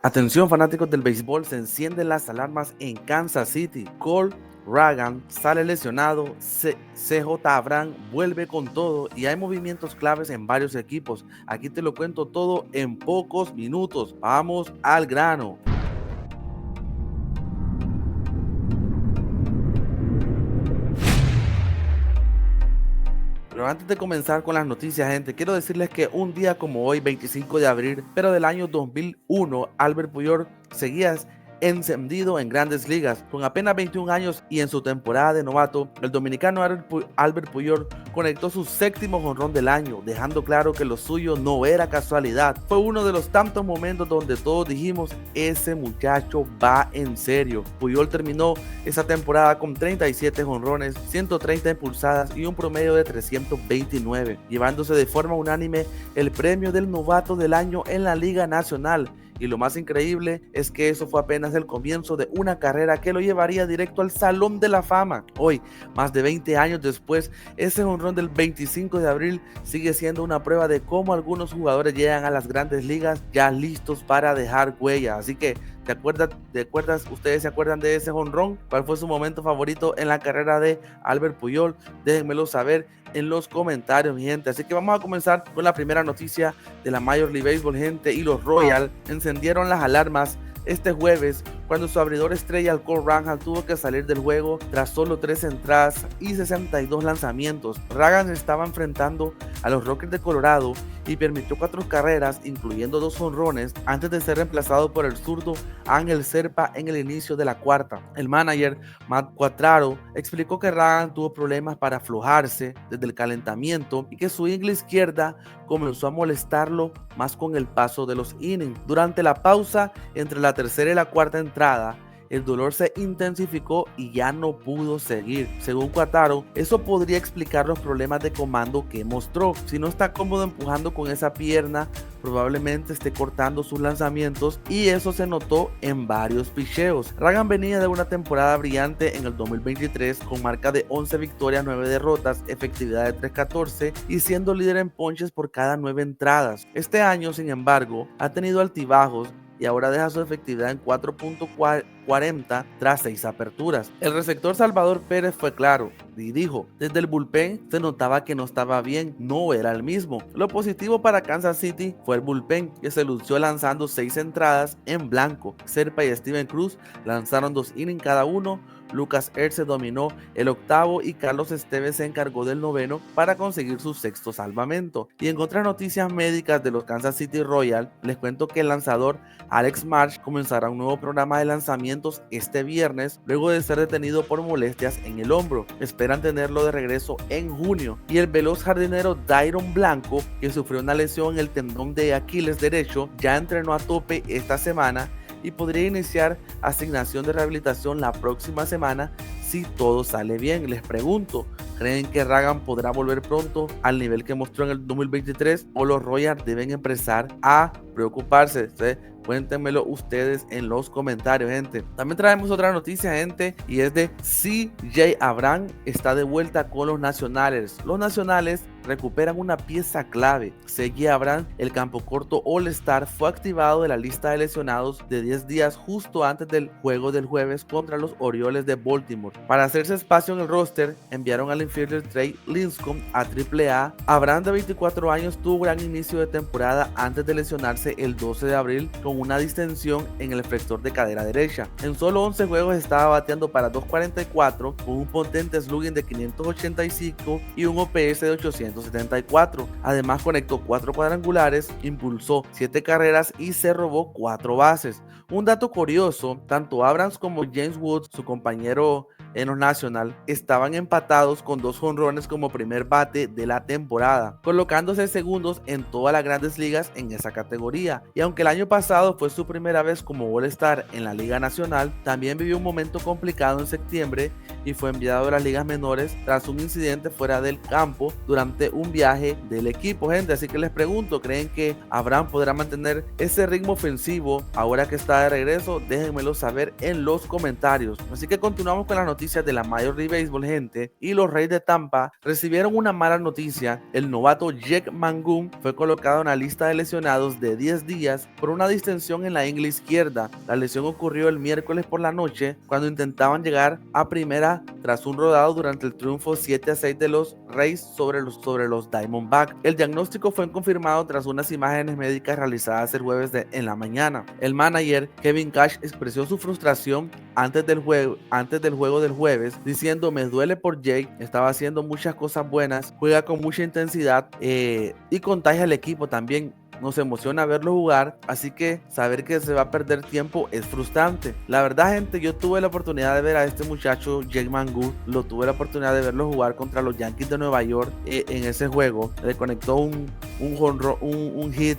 Atención fanáticos del béisbol, se encienden las alarmas en Kansas City. Cole Ragland sale lesionado, CJ Abrams vuelve con todo y hay movimientos claves en varios equipos. Aquí te lo cuento todo en pocos minutos. Vamos al grano. Pero antes de comenzar con las noticias, gente, quiero decirles que un día como hoy, 25 de abril, pero del año 2001, Albert Pujols seguía encendido en Grandes Ligas. Con apenas 21 años y en su temporada de novato, el dominicano Albert Pujols conectó su séptimo jonrón del año, dejando claro que lo suyo no era casualidad. Fue uno de los tantos momentos donde todos dijimos, ese muchacho va en serio. Pujols terminó esa temporada con 37 jonrones, 130 impulsadas y un promedio de 329, llevándose de forma unánime el premio del novato del año en la Liga Nacional. Y lo más increíble es que eso fue apenas el comienzo de una carrera que lo llevaría directo al Salón de la Fama. Hoy, más de 20 años después, ese jonrón del 25 de abril sigue siendo una prueba de cómo algunos jugadores llegan a las grandes ligas ya listos para dejar huella. Así que, ¿ustedes se acuerdan de ese jonrón? ¿Cuál fue su momento favorito en la carrera de Albert Pujols? Déjenmelo saber en los comentarios, mi gente. Así que vamos a comenzar con la primera noticia de la Major League Baseball, gente. Y los Royals encendieron las alarmas este jueves cuando su abridor estrella Cole Ragland tuvo que salir del juego tras solo 3 entradas y 62 lanzamientos. Ragland estaba enfrentando a los Rockies de Colorado y permitió 4 carreras, incluyendo 2 jonrones, antes de ser reemplazado por el zurdo Ángel Serpa en el inicio de la cuarta. El manager Matt Quatraro explicó que Ragland tuvo problemas para aflojarse desde el calentamiento y que su ingle izquierda comenzó a molestarlo más con el paso de los innings. Durante la pausa entre la tercera y la cuarta entrada, el dolor se intensificó y ya no pudo seguir. Según Quatraro, eso podría explicar los problemas de comando que mostró. Si no está cómodo empujando con esa pierna, probablemente esté cortando sus lanzamientos y eso se notó en varios picheos. Ragland venía de una temporada brillante en el 2023 con marca de 11 victorias, 9 derrotas, efectividad de 3.14 y siendo líder en ponches por cada 9 entradas. Este año, sin embargo, ha tenido altibajos y ahora deja su efectividad en 4.40 tras 6 aperturas. El receptor Salvador Pérez fue claro y dijo, desde el bullpen se notaba que no estaba bien, no era el mismo. Lo positivo para Kansas City fue el bullpen, que se lució lanzando 6 entradas en blanco. Serpa y Steven Cruz lanzaron 2 innings cada uno, Lucas Erce dominó el octavo y Carlos Esteves se encargó del noveno para conseguir su 6º salvamento. Y en otras noticias médicas de los Kansas City Royals, les cuento que el lanzador Alex Marsh comenzará un nuevo programa de lanzamientos este viernes luego de ser detenido por molestias en el hombro. Esperan tenerlo de regreso en junio. Y el veloz jardinero Dairon Blanco, que sufrió una lesión en el tendón de Aquiles derecho, ya entrenó a tope esta semana y podría iniciar asignación de rehabilitación la próxima semana si todo sale bien. Les pregunto, ¿creen que Ragland podrá volver pronto al nivel que mostró en el 2023 o los Royals deben empezar a preocuparse? Cuéntenmelo ustedes en los comentarios, gente. También traemos otra noticia, gente, y es de CJ Abrams está de vuelta con los Nacionales. Los Nacionales recuperan una pieza clave. CJ Abrams, el campo corto All-Star, fue activado de la lista de lesionados de 10 días justo antes del juego del jueves contra los Orioles de Baltimore. Para hacerse espacio en el roster, enviaron al infielder Trey Lincecum a AAA. Abrams, de 24 años, tuvo gran inicio de temporada antes de lesionarse el 12 de abril con una distensión en el flexor de cadera derecha. En solo 11 juegos estaba bateando para 2.44 con un potente slugging de 585 y un OPS de 874. Además conectó 4 cuadrangulares, impulsó 7 carreras y se robó 4 bases. Un dato curioso, tanto Abrams como James Woods, su compañero en los Nationals, estaban empatados con 2 jonrones como primer bate de la temporada, colocándose segundos en todas las grandes ligas en esa categoría. Y aunque el año pasado fue su primera vez como All-Star en la Liga Nacional, también vivió un momento complicado en septiembre y fue enviado a las ligas menores tras un incidente fuera del campo durante un viaje del equipo, gente. Así que les pregunto, ¿creen que Abrams podrá mantener ese ritmo ofensivo ahora que está de regreso? Déjenmelo saber en los comentarios. Así que continuamos con las noticias noticias de la Major League Baseball, gente, y los Reyes de Tampa recibieron una mala noticia. El novato Jake Mangum fue colocado en la lista de lesionados de 10 días por una distensión en la ingle izquierda. La lesión ocurrió el miércoles por la noche cuando intentaban llegar a primera tras un rodado durante el triunfo 7-6 de los Rays sobre los Diamondbacks. El diagnóstico fue confirmado tras unas imágenes médicas realizadas el jueves en la mañana. El manager Kevin Cash expresó su frustración antes del juego del jueves, diciendo: me duele por Jake, estaba haciendo muchas cosas buenas, juega con mucha intensidad y contagia al equipo también. Nos emociona verlo jugar, así que saber que se va a perder tiempo es frustrante. La verdad, gente, yo tuve la oportunidad de ver a este muchacho Jake Mangum, tuve la oportunidad de verlo jugar contra los Yankees de Nueva York en ese juego. Le conectó un hit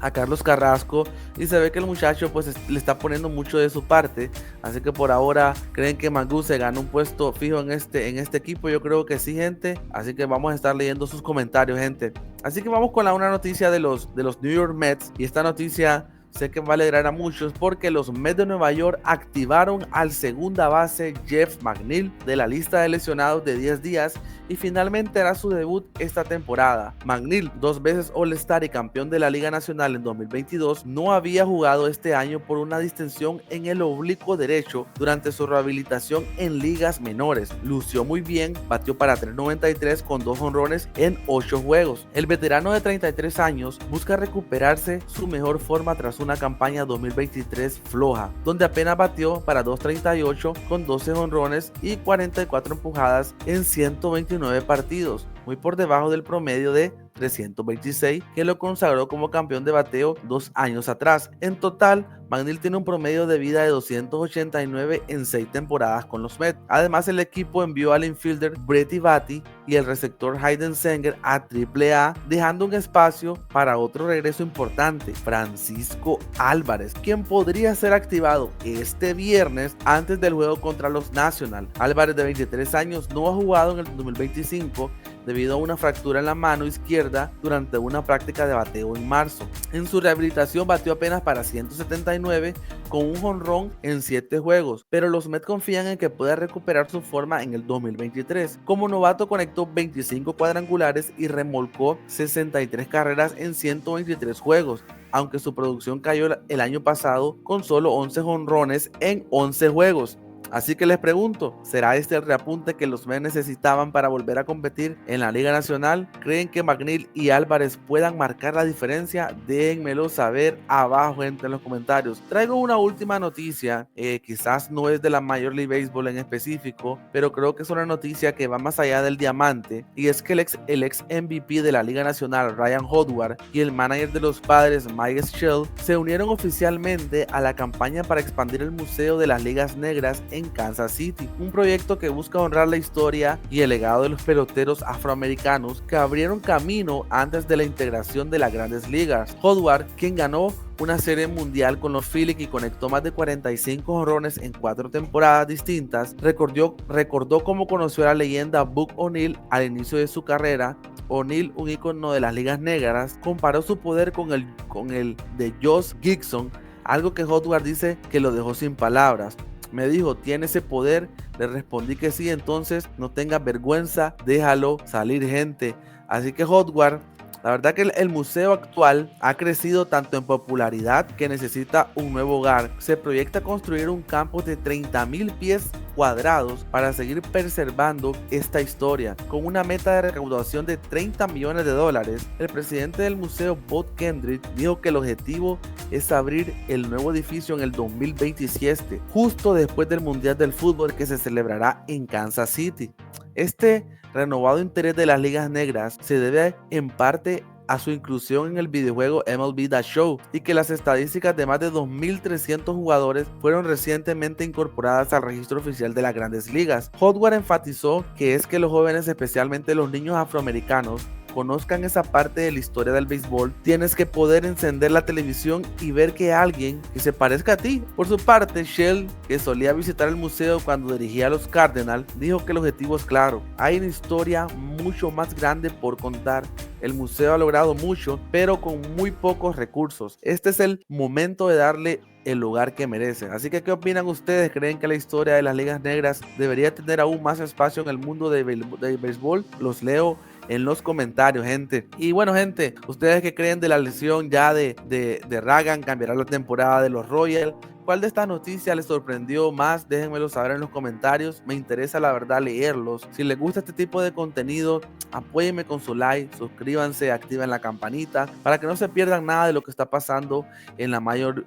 a Carlos Carrasco y se ve que el muchacho pues le está poniendo mucho de su parte, así que por ahora creen que Mangum se gana un puesto fijo en este equipo. Yo creo que sí, gente, así que vamos a estar leyendo sus comentarios, gente. Así que vamos con una noticia de los New York Mets, y esta noticia sé que va a alegrar a muchos porque los Mets de Nueva York activaron al segunda base Jeff McNeil de la lista de lesionados de 10 días y finalmente hará su debut esta temporada. McNeil, 2 veces All-Star y campeón de la Liga Nacional en 2022, no había jugado este año por una distensión en el oblicuo derecho durante su rehabilitación en ligas menores. Lució muy bien, batió para .393 con 2 jonrones en 8 juegos. El veterano de 33 años busca recuperarse su mejor forma tras una campaña 2023 floja, donde apenas batió para .238 con 12 jonrones y 44 empujadas en 129 partidos, muy por debajo del promedio de 326 que lo consagró como campeón de bateo 2 años atrás. En total, McNeil tiene un promedio de vida de 289 en 6 temporadas con los Mets. Además, el equipo envió al infielder Brett Baty y el receptor Hayden Senger a AAA, dejando un espacio para otro regreso importante, Francisco Álvarez, quien podría ser activado este viernes antes del juego contra los Nationals. Álvarez, de 23 años, no ha jugado en el 2025 debido a una fractura en la mano izquierda durante una práctica de bateo en marzo. En su rehabilitación batió apenas para 179 con un jonrón en 7 juegos, pero los Mets confían en que pueda recuperar su forma en el 2023. Como novato conectó 25 cuadrangulares y remolcó 63 carreras en 123 juegos, aunque su producción cayó el año pasado con solo 11 jonrones en 11 juegos. Así que les pregunto, ¿será este el reapunte que los Mets necesitaban para volver a competir en la Liga Nacional? ¿Creen que McNeil y Álvarez puedan marcar la diferencia? Déjenmelo saber abajo, gente, en los comentarios. Traigo una última noticia, quizás no es de la Major League Baseball en específico, pero creo que es una noticia que va más allá del diamante, y es que el ex MVP de la Liga Nacional, Ryan Howard, y el manager de los Padres, Mike Shell, se unieron oficialmente a la campaña para expandir el Museo de las Ligas Negras en Kansas City, un proyecto que busca honrar la historia y el legado de los peloteros afroamericanos que abrieron camino antes de la integración de las Grandes Ligas. Howard, quien ganó una serie mundial con los Phillies y conectó más de 45 jonrones en 4 temporadas distintas, recordó cómo conoció a la leyenda Buck O'Neil al inicio de su carrera. O'Neil, un ícono de las ligas negras, comparó su poder con el de Josh Gibson, algo que Howard dice que lo dejó sin palabras. Me dijo, ¿tiene ese poder? Le respondí que sí, entonces no tengas vergüenza, déjalo salir, gente. Así que Howard, la verdad que el museo actual ha crecido tanto en popularidad que necesita un nuevo hogar. Se proyecta construir un campo de 30,000 pies cuadrados para seguir preservando esta historia, con una meta de recaudación de $30 millones. El presidente del museo, Bob Kendrick, dijo que el objetivo es abrir el nuevo edificio en el 2027, justo después del Mundial del Fútbol que se celebrará en Kansas City. Este renovado interés de las ligas negras se debe en parte a su inclusión en el videojuego MLB The Show, y que las estadísticas de más de 2.300 jugadores fueron recientemente incorporadas al registro oficial de las Grandes Ligas. Howard enfatizó que es que los jóvenes, especialmente los niños afroamericanos, conozcan esa parte de la historia del béisbol. Tienes que poder encender la televisión y ver que alguien que se parezca a ti. Por su parte, Shell, que solía visitar el museo cuando dirigía a los Cardinals, dijo que el objetivo es claro. Hay una historia mucho más grande por contar. El museo ha logrado mucho, pero con muy pocos recursos. Este es el momento de darle el lugar que merecen. Así que, ¿qué opinan ustedes? ¿Creen que la historia de las ligas negras debería tener aún más espacio en el mundo de béisbol? Los leo en los comentarios, gente. Y bueno, gente, ¿ustedes qué creen de la lesión ya de Ragan? ¿Cambiará la temporada de los Royals? ¿Cuál de estas noticias les sorprendió más? Déjenmelo saber en los comentarios. Me interesa la verdad leerlos. Si les gusta este tipo de contenido, apóyenme con su like, suscríbanse, activen la campanita para que no se pierdan nada de lo que está pasando en la Major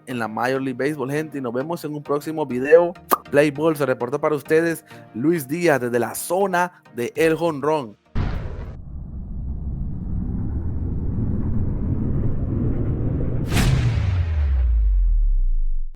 League Baseball, gente. Y nos vemos en un próximo video. Play Ball se reportó para ustedes Luis Díaz desde la zona de El Jonrón.